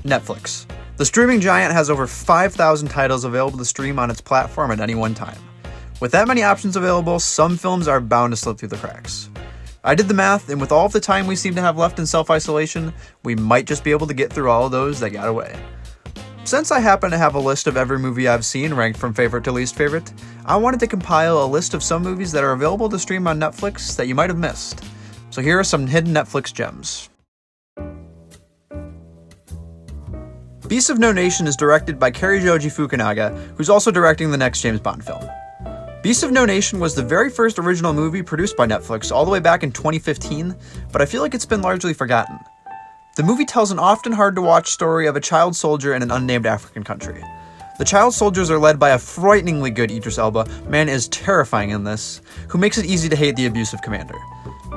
Netflix. The streaming giant has over 5,000 titles available to stream on its platform at any one time. With that many options available, some films are bound to slip through the cracks. I did the math, and with all of the time we seem to have left in self-isolation, we might just be able to get through all of those that got away. Since I happen to have a list of every movie I've seen ranked from favorite to least favorite, I wanted to compile a list of some movies that are available to stream on Netflix that you might have missed. So here are some hidden Netflix gems. Beasts of No Nation is directed by Cary-Joji Fukunaga, who's also directing the next James Bond film. Beasts of No Nation was the very first original movie produced by Netflix all the way back in 2015, but I feel like it's been largely forgotten. The movie tells an often hard-to-watch story of a child soldier in an unnamed African country. The child soldiers are led by a frighteningly good Idris Elba, man is terrifying in this, who makes it easy to hate the abusive commander.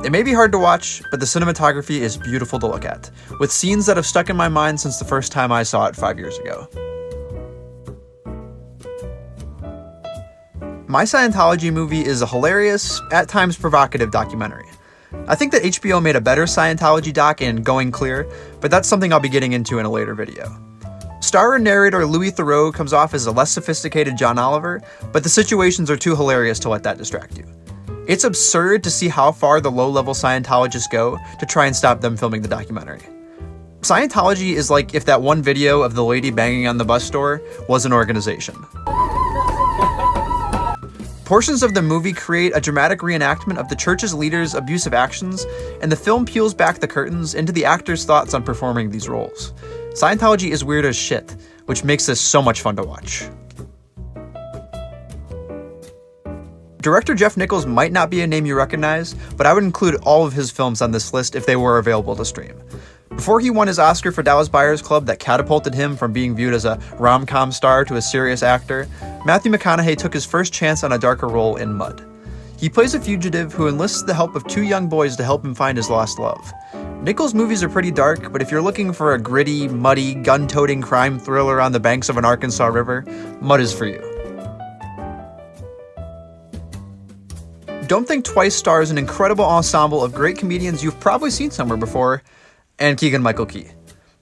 It may be hard to watch, but the cinematography is beautiful to look at, with scenes that have stuck in my mind since the first time I saw it 5 years ago. My Scientology Movie is a hilarious, at times provocative documentary. I think that HBO made a better Scientology doc in Going Clear, but that's something I'll be getting into in a later video. Star and narrator Louis Theroux comes off as a less sophisticated John Oliver, but the situations are too hilarious to let that distract you. It's absurd to see how far the low-level Scientologists go to try and stop them filming the documentary. Scientology is like if that one video of the lady banging on the bus door was an organization. Portions of the movie create a dramatic reenactment of the church's leaders' abusive actions, and the film peels back the curtains into the actors' thoughts on performing these roles. Scientology is weird as shit, which makes this so much fun to watch. Director Jeff Nichols might not be a name you recognize, but I would include all of his films on this list if they were available to stream. Before he won his Oscar for Dallas Buyers Club that catapulted him from being viewed as a rom-com star to a serious actor, Matthew McConaughey took his first chance on a darker role in Mud. He plays a fugitive who enlists the help of two young boys to help him find his lost love. Nichols' movies are pretty dark, but if you're looking for a gritty, muddy, gun-toting crime thriller on the banks of an Arkansas river, Mud is for you. Don't Think Twice stars an incredible ensemble of great comedians you've probably seen somewhere before, and Keegan-Michael Key.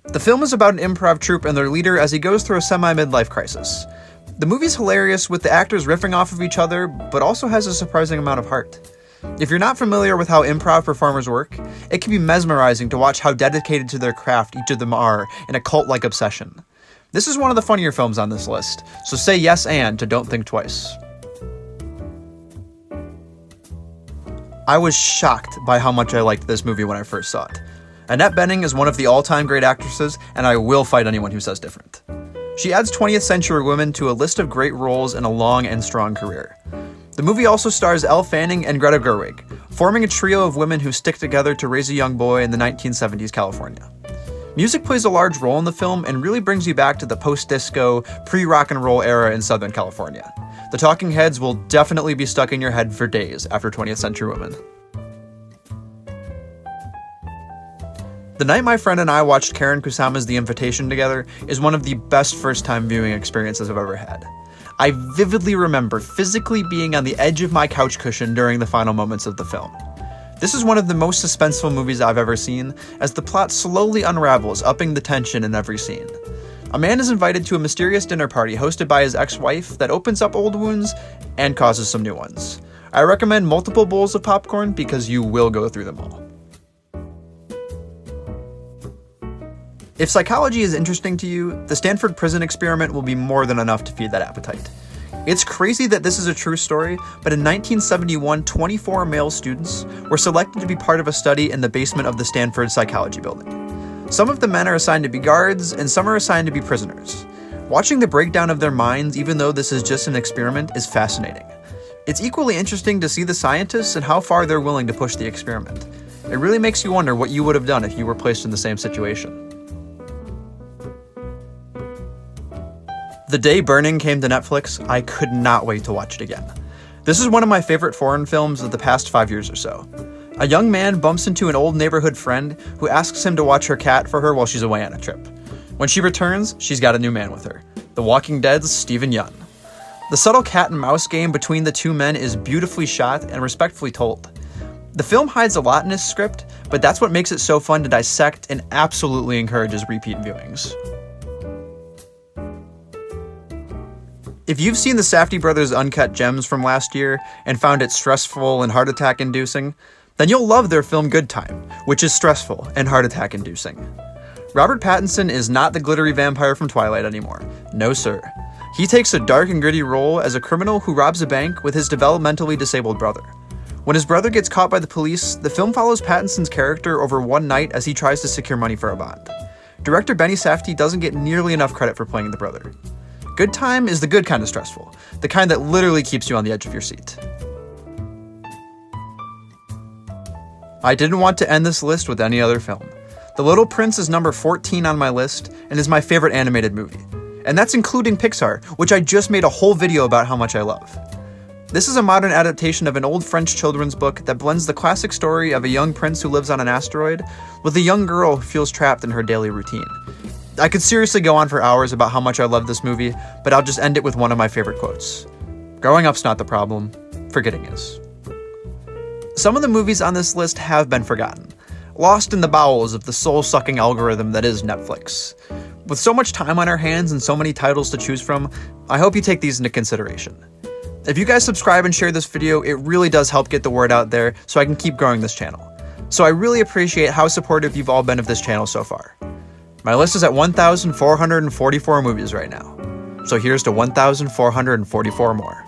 The film is about an improv troupe and their leader as he goes through a semi-midlife crisis. The movie's hilarious with the actors riffing off of each other, but also has a surprising amount of heart. If you're not familiar with how improv performers work, it can be mesmerizing to watch how dedicated to their craft each of them are in a cult-like obsession. This is one of the funnier films on this list, so say yes and to Don't Think Twice. I was shocked by how much I liked this movie when I first saw it. Annette Bening is one of the all-time great actresses, and I will fight anyone who says different. She adds 20th century women to a list of great roles in a long and strong career. The movie also stars Elle Fanning and Greta Gerwig, forming a trio of women who stick together to raise a young boy in the 1970s California. Music plays a large role in the film and really brings you back to the post-disco, pre-rock and roll era in Southern California. The talking heads will definitely be stuck in your head for days after 20th Century Women. The night my friend and I watched Karen Kusama's The Invitation together is one of the best first-time viewing experiences I've ever had. I vividly remember physically being on the edge of my couch cushion during the final moments of the film. This is one of the most suspenseful movies I've ever seen, as the plot slowly unravels, upping the tension in every scene. A man is invited to a mysterious dinner party hosted by his ex-wife that opens up old wounds and causes some new ones. I recommend multiple bowls of popcorn because you will go through them all. If psychology is interesting to you, the Stanford prison experiment will be more than enough to feed that appetite. It's crazy that this is a true story, but in 1971, 24 male students were selected to be part of a study in the basement of the Stanford Psychology Building. Some of the men are assigned to be guards, and some are assigned to be prisoners. Watching the breakdown of their minds, even though this is just an experiment, is fascinating. It's equally interesting to see the scientists and how far they're willing to push the experiment. It really makes you wonder what you would have done if you were placed in the same situation. The day Burning came to Netflix, I could not wait to watch it again. This is one of my favorite foreign films of the past 5 years or so. A young man bumps into an old neighborhood friend who asks him to watch her cat for her while she's away on a trip. When she returns, she's got a new man with her, The Walking Dead's Stephen Yeun. The subtle cat and mouse game between the two men is beautifully shot and respectfully told. The film hides a lot in its script, but that's what makes it so fun to dissect and absolutely encourages repeat viewings. If you've seen the Safdie brothers' Uncut Gems from last year and found it stressful and heart attack inducing, then you'll love their film Good Time, which is stressful and heart attack inducing. Robert Pattinson is not the glittery vampire from Twilight anymore. No sir. He takes a dark and gritty role as a criminal who robs a bank with his developmentally disabled brother. When his brother gets caught by the police, the film follows Pattinson's character over one night as he tries to secure money for a bond. Director Benny Safdie doesn't get nearly enough credit for playing the brother. Good Time is the good kind of stressful, the kind that literally keeps you on the edge of your seat. I didn't want to end this list with any other film. The Little Prince is number 14 on my list and is my favorite animated movie. And that's including Pixar, which I just made a whole video about how much I love. This is a modern adaptation of an old French children's book that blends the classic story of a young prince who lives on an asteroid with a young girl who feels trapped in her daily routine. I could seriously go on for hours about how much I love this movie, but I'll just end it with one of my favorite quotes. Growing up's not the problem, forgetting is. Some of the movies on this list have been forgotten, lost in the bowels of the soul-sucking algorithm that is Netflix. With so much time on our hands and so many titles to choose from, I hope you take these into consideration. If you guys subscribe and share this video, it really does help get the word out there so I can keep growing this channel. So I really appreciate how supportive you've all been of this channel so far. My list is at 1,444 movies right now. So here's to 1,444 more.